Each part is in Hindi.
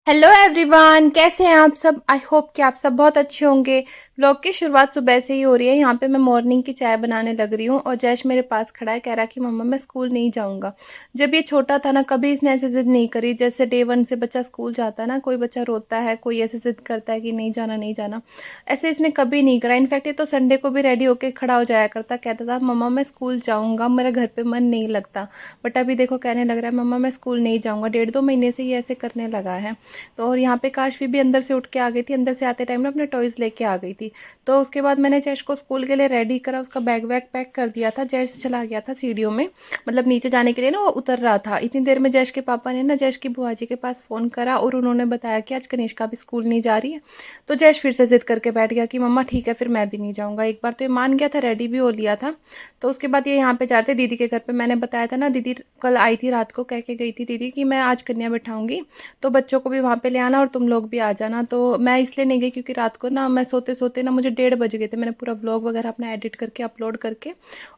हेलो एवरीवन, कैसे हैं आप सब। आई होप कि आप सब बहुत अच्छे होंगे। व्लॉग की शुरुआत सुबह से ही हो रही है। यहाँ पे मैं मॉर्निंग की चाय बनाने लग रही हूँ और जैश मेरे पास खड़ा है, कह रहा है कि मम्मा मैं स्कूल नहीं जाऊँगा। जब ये छोटा था ना, कभी इसने ऐसे जिद नहीं करी। जैसे डे वन से बच्चा स्कूल जाता है ना, कोई बच्चा रोता है, कोई ऐसे जिद करता है कि नहीं जाना नहीं जाना, ऐसे इसने कभी नहीं करा। इनफैक्ट ये तो संडे को भी रेडी होकर खड़ा हो जाया करता, कहता था मम्मा मैं स्कूल जाऊँगा, मेरा घर पर मन नहीं लगता। बट अभी देखो कहने लग रहा है मम्मा मैं स्कूल नहीं जाऊँगा। 1.5-2 महीने से ये ऐसे करने लगा है। तो और यहाँ पे काशवी भी अंदर से उठ के आ गई थी। अंदर से आते टाइम ना अपने टॉयज लेके आ गई थी। तो उसके बाद मैंने जैश को स्कूल के लिए रेडी करा, उसका बैग वैग पैक कर दिया था। जैश चला गया था सीढ़ियों में, मतलब नीचे जाने के लिए ना, वो उतर रहा था। इतनी देर में जैश के पापा ने ना जैश की बुआ जी के पास फ़ोन करा और उन्होंने बताया कि आज कनिष्का भी स्कूल नहीं जा रही है। तो जैश फिर से जिद करके बैठ गया कि मम्मा ठीक है फिर मैं भी नहीं जाऊँगा। एक बार तो ये मान गया था, रेडी भी हो लिया था। तो उसके बाद ये यहाँ पे जा रहे थे दीदी के घर पे। मैंने बताया था ना, दीदी कल आई थी रात को, कह के गई थी दीदी कि मैं आज कन्या बैठाऊंगी, तो बच्चों को भी वहाँ पे ले आना और तुम लोग भी आ जाना। तो मैं इसलिए नहीं गई क्योंकि रात को ना मैं सोते सोते ना मुझे 1:30 बज गए थे। मैंने पूरा व्लॉग वगैरह अपना एडिट करके अपलोड करके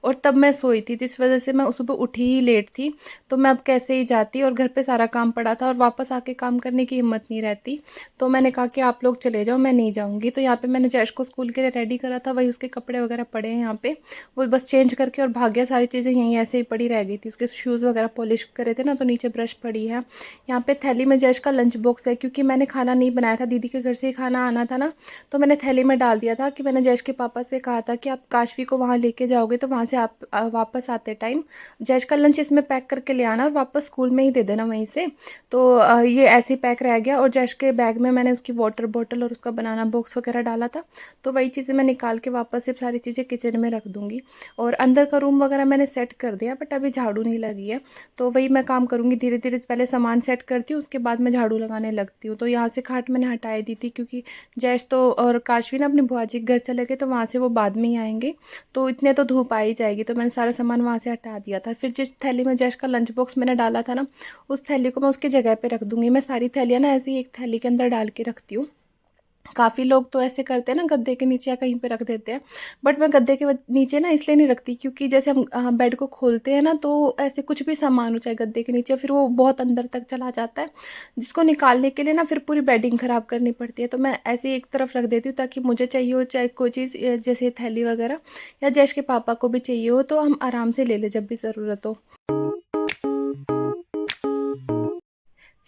और तब मैं सोई थी, जिस वजह से मैं सुबह उठी ही लेट थी। तो मैं अब कैसे ही जाती, और घर पे सारा काम पड़ा था और वापस आके काम करने की हिम्मत नहीं रहती। तो मैंने कहा कि आप लोग चले जाओ, मैं नहीं जाऊँगी। तो यहाँ पे मैंने जैश को स्कूल के लिए रेडी करा था, वही उसके कपड़े वगैरह पड़े हैं यहाँ पे, वो बस चेंज करके और भाग गया। सारी चीज़ें यहीं ऐसे ही पड़ी रह गई थी। उसके शूज़ वगैरह पॉलिश करे थे ना, तो नीचे ब्रश पड़ी है। यहाँ पे थैली में जैश का लंच बॉक्स है, क्योंकि मैंने खाना नहीं बनाया था, दीदी के घर से ही खाना आना था ना। तो मैंने थैली में डाल दिया था कि मैंने जैश के पापा से कहा था कि आप काशवी को वहाँ लेके जाओगे तो वहाँ से आप वापस आते टाइम जैश का लंच इसमें पैक करके ले आना और वापस स्कूल में ही दे देना वहीं से। तो ये ऐसे ही पैक रह गया। और जैश के बैग में मैंने उसकी वाटर बॉटल और उसका बनाना बॉक्स वगैरह डाला था। तो वही चीज़ें मैं निकाल के वापस से सारी चीज़ें किचन में रख दूँगी। और अंदर का रूम वगैरह मैंने सेट कर दिया, बट अभी झाड़ू नहीं लगी है। तो वही मैं काम करूँगी धीरे धीरे। पहले सामान सेट करती हूँ, उसके बाद मैं झाड़ू लगाने लगती हूँ। तो यहाँ से खाट मैंने हटाई दी थी, क्योंकि जैश तो और काशवी ना अपनी बुआ जी के घर चले गए, तो वहाँ से वो बाद में ही आएंगे। तो इतने तो धूप आ ही जाएगी। तो मैंने सारा सामान वहाँ से हटा दिया था। फिर जिस थैली में जैश का लंच बॉक्स मैंने डाला था ना, उस थैली को मैं उसकी जगह पे रख दूँगी। मैं सारी थैलियाँ ना ऐसे ही एक थैली के अंदर डाल के रखती हूँ। काफ़ी लोग तो ऐसे करते हैं ना, गद्दे के नीचे या कहीं पे रख देते हैं। बट मैं गद्दे के नीचे ना इसलिए नहीं रखती, क्योंकि जैसे हम बेड को खोलते हैं ना, तो ऐसे कुछ भी सामान हो चाहे गद्दे के नीचे, फिर वो बहुत अंदर तक चला जाता है, जिसको निकालने के लिए ना फिर पूरी बेडिंग ख़राब करनी पड़ती है। तो मैं ऐसे ही एक तरफ रख देती हूँ, ताकि मुझे चाहिए हो चाहे कोई चीज़, जैसे थैली वगैरह, या जैश के पापा को भी चाहिए हो, तो हम आराम से ले लें जब भी ज़रूरत हो।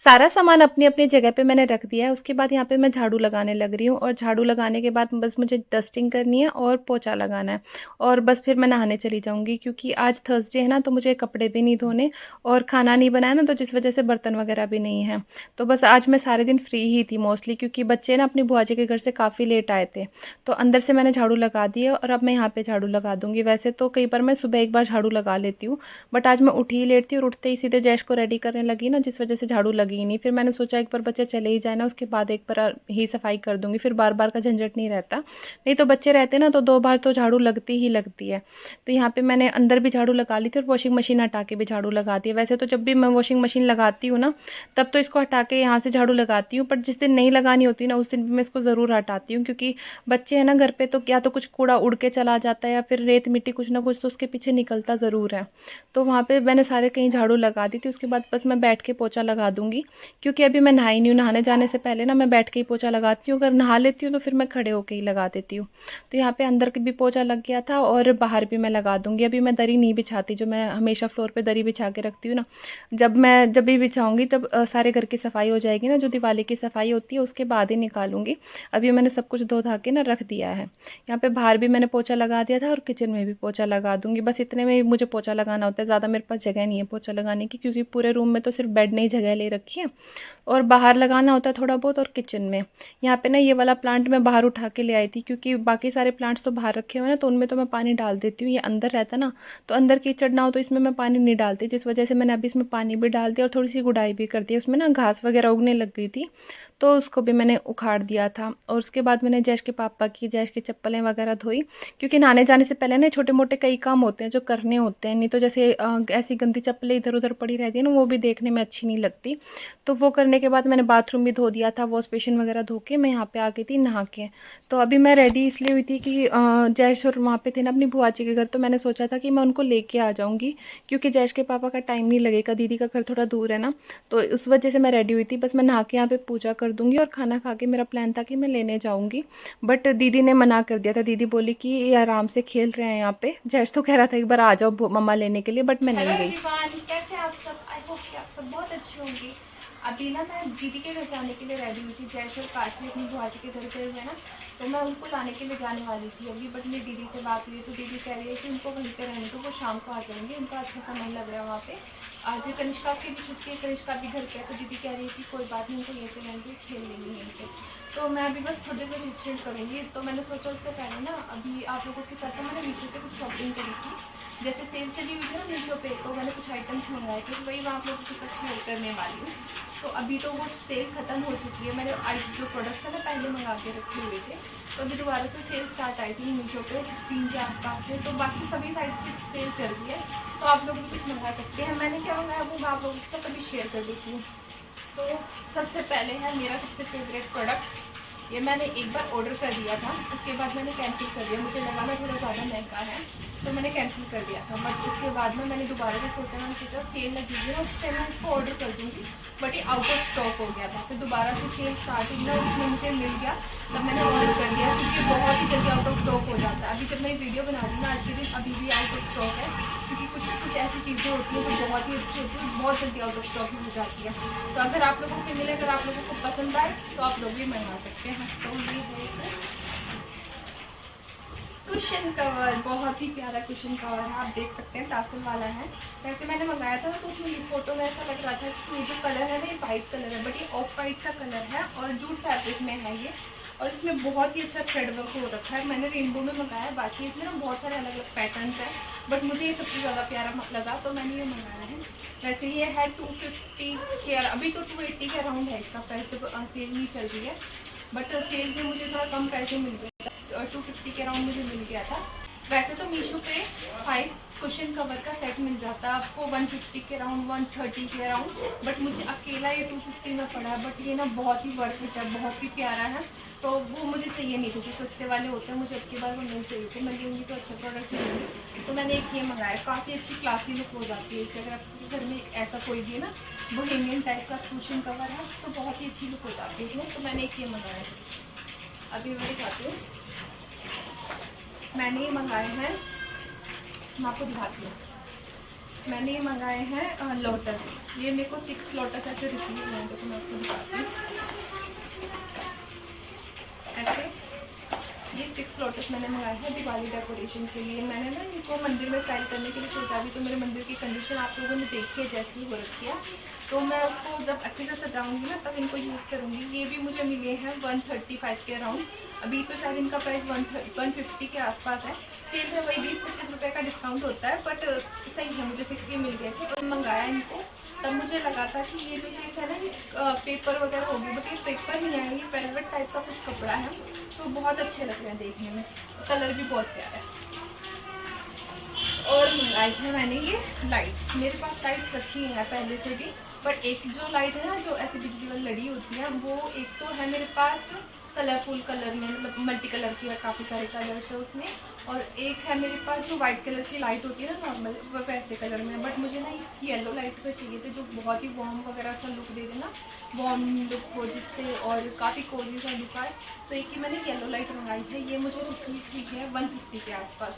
सारा सामान अपनी अपनी जगह पे मैंने रख दिया है। उसके बाद यहाँ पे मैं झाड़ू लगाने लग रही हूँ, और झाड़ू लगाने के बाद बस मुझे डस्टिंग करनी है और पोछा लगाना है, और बस फिर मैं नहाने चली जाऊँगी। क्योंकि आज थर्सडे है ना, तो मुझे कपड़े भी नहीं धोने और खाना नहीं बनाया ना, तो जिस वजह से बर्तन वगैरह भी नहीं है। तो बस आज मैं सारे दिन फ्री ही थी मोस्टली, क्योंकि बच्चे ना अपनी बुआ जी के घर से काफ़ी लेट आए थे। तो अंदर से मैंने झाड़ू लगा दी है, और अब मैं यहाँ पे झाड़ू लगा दूँगी। वैसे तो कई बार मैं सुबह एक बार झाड़ू लगा लेती हूँ, बट आज मैं उठी ही लेट थी और उठते ही सीधे जैश को रेडी करने लगी ना, जिस वजह से झाड़ू लगी ही नहीं। फिर मैंने सोचा एक बार बच्चे चले ही जाए ना, उसके बाद एक बार ही सफाई कर दूंगी, फिर बार बार का झंझट नहीं रहता। नहीं तो बच्चे रहते ना, तो 2 बार तो झाड़ू लगती ही लगती है। तो यहाँ पे मैंने अंदर भी झाड़ू लगा ली थी और वॉशिंग मशीन हटा के भी झाड़ू लगा दी है। वैसे तो जब भी मैं वॉशिंग मशीन लगाती हूँ ना, तब तो इसको हटा के यहाँ से झाड़ू लगाती हूँ, पर जिस दिन नहीं लगानी होती ना, उस दिन भी मैं इसको ज़रूर हटाती हूँ। क्योंकि बच्चे हैं ना घर पे, तो या तो कुछ कूड़ा उड़ के चला जाता है, या फिर रेत मिट्टी कुछ ना कुछ तो उसके पीछे निकलता ज़रूर है। तो वहाँ पे मैंने सारे कहीं झाड़ू लगा दी थी। उसके बाद बस मैं बैठ के पोछा लगा दूंगी, क्योंकि अभी मैं नहाई नहीं हूँ। नहाने जाने से पहले ना मैं बैठ के ही पोछा लगाती हूँ। अगर नहा लेती हूँ तो फिर मैं खड़े होके ही लगा देती हूँ। तो यहाँ पे अंदर भी पोछा लग गया था, और बाहर भी मैं लगा दूंगी। अभी मैं दरी नहीं बिछाती, जो मैं हमेशा फ्लोर पे दरी बिछा के रखती हूँ ना। जब भी बिछाऊंगी तब सारे घर की सफाई हो जाएगी ना, जो दिवाली की सफाई होती है उसके बाद ही निकालूंगी। अभी मैंने सब कुछ धो धा के ना रख दिया है। यहाँ पे बाहर भी मैंने पोछा लगा दिया था, और किचन में भी पोछा लगा दूंगी। बस इतने में ही मुझे पोछा लगाना होता है, ज़्यादा मेरे पास जगह नहीं है पोछा लगाने की, क्योंकि पूरे रूम में तो सिर्फ बेड ने ही जगह ले रखी है, और बाहर लगाना होता है थोड़ा बहुत, और किचन में। यहाँ पे ना ये वाला प्लांट मैं बाहर उठा के ले आई थी, क्योंकि बाकी सारे प्लांट्स तो बाहर रखे हुए हैं ना, तो उनमें तो मैं पानी डाल देती हूँ। ये अंदर रहता ना, तो अंदर कीचड़ ना हो, तो इसमें मैं पानी नहीं डालती, जिस वजह से मैंने अभी इसमें पानी भी डाल दिया और थोड़ी सी गुड़ाई भी कर दी। उसमें ना घास वगैरह उगने लग गई थी, तो उसको भी मैंने उखाड़ दिया था। और उसके बाद मैंने जैश के पापा की, जैश की चप्पलें वगैरह धोई, क्योंकि नहाने जाने से पहले ना छोटे मोटे कई काम होते हैं जो करने होते हैं। नहीं तो जैसे ऐसी गंदी चप्पलें इधर उधर पड़ी रहती है ना, वो भी देखने में अच्छी नहीं लगती। तो वो करने करने के बाद मैंने बाथरूम भी धो दिया था, वॉश बेसिन वगैरह धो के मैं यहाँ पे आ गई थी नहा के। तो अभी मैं रेडी इसलिए हुई थी कि जैश और वहाँ पे थे ना अपनी बुआ जी के घर, तो मैंने सोचा था कि मैं उनको लेके आ जाऊँगी क्योंकि जैश के पापा का टाइम नहीं लगेगा, दीदी का घर थोड़ा दूर है ना, तो उस वजह से मैं रेडी हुई थी। बस मैं नहा के यहाँ पे पूजा कर दूँगी और खाना खा के मेरा प्लान था कि मैं लेने जाऊँगी, बट दीदी ने मना कर दिया था। दीदी बोली कि ये आराम से खेल रहे हैं यहाँ पे। जैश तो कह रहा था एक बार आ जाओ मम्मा लेने के लिए, बट मैं नहीं गई। कैसे आप सब? आई होप कि आप सब बहुत अच्छे होंगे। अभी ना मैं दीदी के घर जाने के लिए रेडी हुई थी। जैश और काशी अपनी बुआ जी के घर गए हुए ना, तो मैं उनको लाने के लिए जाने वाली थी अभी, बट मेरी दीदी से बात हुई तो दीदी कह रही है कि उनको वहीं पे रहने, तो वो शाम को आ जाएंगे, उनका अच्छा सा मन लग रहा है वहाँ पे। आज कनिष्का की भी छुट्टी है, कनिष्का भी घर पे है, तो दीदी कह रही है कि कोई बात नहीं, उनको लेते रहेंगे, खेल लेंगे यहीं पे। तो मैं अभी बस थोड़ी देर चिल करूँगी। तो मैंने सोचा उससे पहले ना अभी आप लोगों के साथ मैंने मीशो से कुछ शॉपिंग करी थी, जैसे सेल चली हुई थी ना मीशो पे, तो मैंने कुछ आइटम्स मंगाए थे, वही मैं आप लोगों के साथ शेयर करने वाली हूँ। तो अभी तो वो सेल खत्म हो चुकी है, मैंने जो प्रोडक्ट्स है ना पहले मंगा के रखे हुए थे, तो अभी दोबारा से सेल स्टार्ट आई थी मीशो पे 16 के आसपास से, तो बाकी सभी साइड्स की सेल चल रही है, तो आप लोग भी कुछ मंगा सकते हैं। मैंने क्या मंगाया वो मैं आप लोगों के साथ अभी शेयर कर देती हूँ। तो सबसे पहले है मेरा सबसे फेवरेट प्रोडक्ट, ये मैंने एक बार ऑर्डर कर दिया था, उसके बाद मैंने कैंसिल कर दिया, मुझे लगा ना थोड़ा ज़्यादा महंगा है, तो मैंने कैंसिल कर दिया था। बट उसके बाद में मैंने दोबारा से सोचा, मैंने सोचा सेल लगी हुई है उस टाइम मैं इसको ऑर्डर कर दूँगी, बट ये आउट ऑफ स्टॉक हो गया था। फिर दोबारा से सेल स्टार्ट हुई ना, उसमें मुझे मिल गया, तब मैंने ऑर्डर कर दिया, क्योंकि बहुत ही जल्दी आउट ऑफ स्टॉक हो जाता है। अभी जब मैं वीडियो बना रही हूँ ना आज के दिन, अभी भी आउट ऑफ स्टॉक है, क्योंकि कुछ ऐसी चीज़ें होती हैं जो बहुत ही अच्छी होती है, बहुत जल्दी आउट ऑफ स्टॉक हो जाती है। तो अगर आप लोगों को मिले, अगर आप लोगों को पसंद आए तो आप लोग भी मंगा सकते हैं। तो ये है कुशन कवर, बहुत ही प्यारा कुशन कवर है, आप देख सकते हैं, टासल वाला है। वैसे मैंने मंगाया था तो उसमें फोटो में ऐसा लग रहा था कि ये जो कलर है ना ये वाइट कलर है, बट ये ऑफ वाइट सा कलर है और जूट फैब्रिक में है ये, और इसमें बहुत ही अच्छा थ्रेड वर्क हो रखा है। मैंने रेनबो में मंगाया, बाकी इसमें ना बहुत सारे अलग अलग पैटर्न्स हैं, बट मुझे ये सबसे ज़्यादा प्यारा लगा तो मैंने ये मंगाया है। वैसे ये है 250 के, अभी तो 280 के अराउंड है इसका प्राइस, जब सेल नहीं चल रही है, बट सेल में मुझे थोड़ा कम पैसे मिल गए, 250 के अराउंड मुझे मिल गया था। वैसे तो मीशो पे 5 कुशन कवर का सेट मिल जाता है आपको 150 के अराउंड, 130 के अराउंड, बट मुझे अकेला ये 250 में पड़ा है। बट ये ना बहुत ही वर्थ इट है, बहुत ही प्यारा है, तो वो मुझे चाहिए नहीं थे, जो सस्ते वाले होते हैं मुझे अब की बार वो नहीं चाहिए थे, मैं लूँगी तो अच्छा प्रोडक्ट लूँगी। तो मैंने एक ये मंगाया, काफ़ी अच्छी क्लासी लुक हो जाती है इससे, अगर आपके घर में ऐसा कोई भी है ना बोहेमियन टाइप का कुशन कवर है तो बहुत ही अच्छी लुक हो जाती है इसमें। तो मैंने एक ये मंगाया, अभी मैं दिखाती हूँ। मैंने ये मंगाए हैं, मैं आपको दिखाती हूँ, मैंने ये मंगाए हैं लोटस, ये मेरे को 6 लोटस ऐसे रिसीव हुए हैं, तो मैं आपको दिखाती हूँ ऐसे। ये 6 लोटस मैंने मंगाए हैं दिवाली डेकोरेशन के लिए। मैंने ना इनको मंदिर में स्टाइल करने के लिए सोचा भी, तो मेरे मंदिर की कंडीशन आप लोगों ने देखी है जैसी हो रखी है, तो मैं उसको जब अच्छे से सजाऊंगी ना तब इनको यूज़ करूँगी। ये भी मुझे मिले हैं 135 के अराउंड, अभी तो शायद इनका प्राइस 150 के आसपास है, सेल में वही 20-25 रुपये का डिस्काउंट होता है, बट सही है, मुझे 6 के मिल गए थे। तो मंगाया इनको, तब मुझे लगा था कि ये जो चीज़ है ना ये पेपर वगैरह होगी, बट ये पेपर नहीं है, ये वेलवेट टाइप का कुछ कपड़ा है, तो बहुत अच्छे लग रहे हैं देखने में, कलर भी बहुत प्यारा है। और मंगाई है मैंने ये लाइट्स, मेरे पास लाइट्स रखी हैं पहले से भी, बट एक जो लाइट है ना जो ऐसी बिजली वाली लड़ी होती है, वो एक तो है मेरे पास कलरफुल कलर में, मतलब मल्टी कलर की है, काफ़ी सारे कलर्स है उसमें, और एक है मेरे पास जो वाइट कलर की लाइट होती है ना नॉर्मल, वो वैसे कलर में है, बट मुझे ना एक येलो लाइट पे चाहिए थे जो बहुत ही वार्म वगैरह सा लुक दे देना, वार्म लुक हो जिससे, और काफ़ी कोजी सा लुक आए, तो एक ही मैंने येलो लाइट मंगाई है। ये मुझे रिसीव हुई है 150 के आसपास,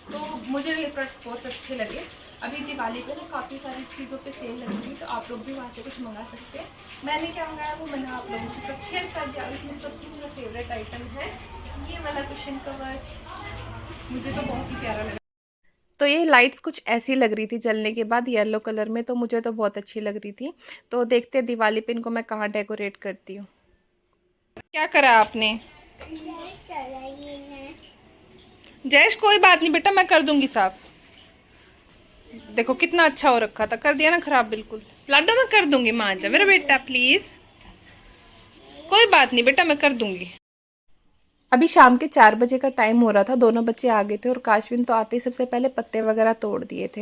तो मुझे ये प्रोडक्ट बहुत अच्छे लगे। अभी दिवाली पे ना काफ़ी सारी चीज़ों पे सेल लगी थी, तो आप लोग भी वहाँ से कुछ मंगा सकते हैं। मैंने क्या मंगाया वो मैंने आप लोगों के साथ शेयर कर दिया। इसमें सबसे मेरा फेवरेट आइटम है ये वाला कुशन कवर, मुझे तो बहुत ही प्यारा लगा। तो ये लाइट्स कुछ ऐसी लग रही थी जलने के बाद येलो कलर में, तो मुझे तो बहुत अच्छी लग रही थी। तो देखते हैं दिवाली पे इनको मैं कहाँ डेकोरेट करती हूँ। क्या करा आपने? जयेश कोई बात नहीं बेटा, मैं कर दूंगी साफ। देखो कितना अच्छा हो रखा था, कर दिया ना खराब बिल्कुल। लाडो मैं कर दूंगी, मान जा मेरा बेटा प्लीज, कोई बात नहीं बेटा मैं कर दूंगी। अभी शाम के 4 बजे का टाइम हो रहा था, दोनों बच्चे आ गए थे और काशविन तो आते ही सबसे पहले पत्ते वगैरह तोड़ दिए थे।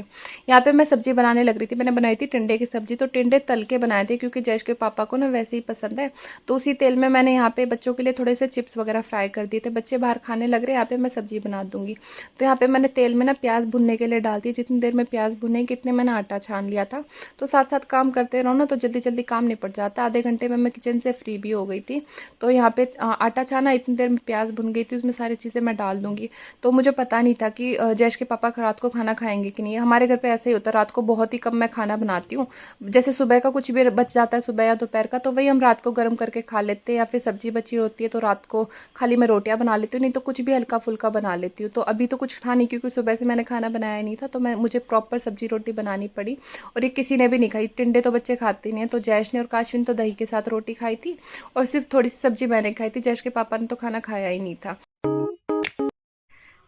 यहाँ पे मैं सब्जी बनाने लग रही थी। मैंने बनाई थी टिंडे की सब्जी, तो टिंडे तल के बनाए थे क्योंकि जयेश के पापा को ना वैसे ही पसंद है। तो उसी तेल में मैंने यहाँ पे बच्चों के लिए थोड़े से चिप्स वगैरह फ्राई कर दिए थे। बच्चे बाहर खाने लग रहे, यहाँ पे मैं सब्जी बना दूंगी। तो यहाँ पे मैंने तेल में ना प्याज भुनने के लिए डाल दी। जितनी देर में प्याज भुनेगी इतने मैंने आटा छान लिया था। तो साथ साथ काम करते रहो ना तो जल्दी जल्दी काम निपट जाता। आधे घंटे में मैं किचन से फ्री भी हो गई थी। तो यहाँ पे आटा छाना, इतनी देर में प्याज भुन गई थी, उसमें सारी चीज़ें मैं डाल दूंगी। तो मुझे पता नहीं था कि जयेश के पापा रात को खाना खाएंगे कि नहीं। हमारे घर पे ऐसे ही होता है, रात को बहुत ही कम मैं खाना बनाती हूँ। जैसे सुबह का कुछ भी बच जाता है, सुबह या दोपहर का, तो वही हम रात को गर्म करके खा लेते हैं, या फिर सब्जी बची होती है तो रात को खाली मैं रोटियां बना लेती हूँ, नहीं तो कुछ भी हल्का फुल्का बना लेती हूँ। तो अभी तो कुछ था नहीं क्योंकि सुबह से मैंने खाना बनाया नहीं था, तो मैं मुझे प्रॉपर सब्जी रोटी बनानी पड़ी। और ये किसी ने भी नहीं खाई। टिंडे तो बच्चे खाते नहीं है, तो जयेश ने और काशविन तो दही के साथ रोटी खाई थी और सिर्फ थोड़ी सी सब्जी मैंने खाई थी। जयेश के पापा ने तो खाना खाया ही नहीं था।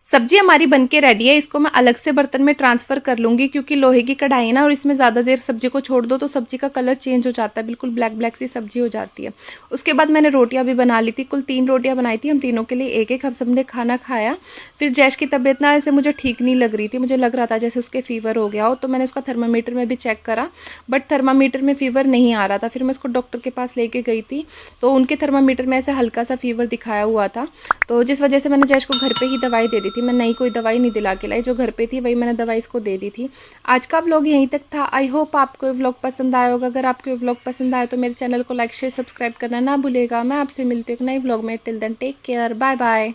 सब्जी हमारी बनके रेडी है। इसको मैं अलग से बर्तन में ट्रांसफर कर लूंगी क्योंकि लोहे की कढ़ाई है ना, और इसमें ज़्यादा देर सब्जी को छोड़ दो तो सब्जी का कलर चेंज हो जाता है, बिल्कुल ब्लैक ब्लैक सी सब्जी हो जाती है। उसके बाद मैंने रोटियां भी बना ली थी। कुल 3 रोटियां बनाई थी, हम तीनों के लिए एक एक। हम सबने खाना खाया। फिर जयेश की तबीयत ना ऐसे मुझे ठीक नहीं लग रही थी, मुझे लग रहा था जैसे उसके फीवर हो गया हो। तो मैंने उसका थर्मामीटर में भी चेक करा, बट थर्मामीटर में फीवर नहीं आ रहा था। फिर मैं उसको डॉक्टर के पास लेके गई थी, तो उनके थर्मामीटर में ऐसे हल्का सा फीवर दिखाया हुआ था। तो जिस वजह से मैंने जयेश को घर पे ही दवाई दे दी थी। मैं नई कोई दवाई नहीं दिला के लाई, जो घर पे थी वही मैंने दवाई इसको दे दी थी। आज का व्लॉग यहीं तक था। आई होप आपको व्लॉग पसंद आया होगा। अगर आपको व्लॉग पसंद आए तो मेरे चैनल को लाइक शेयर सब्सक्राइब करना ना भूलेगा। मैं आपसे मिलती हूँ एक नई व्लॉग में। Till then take care, bye bye.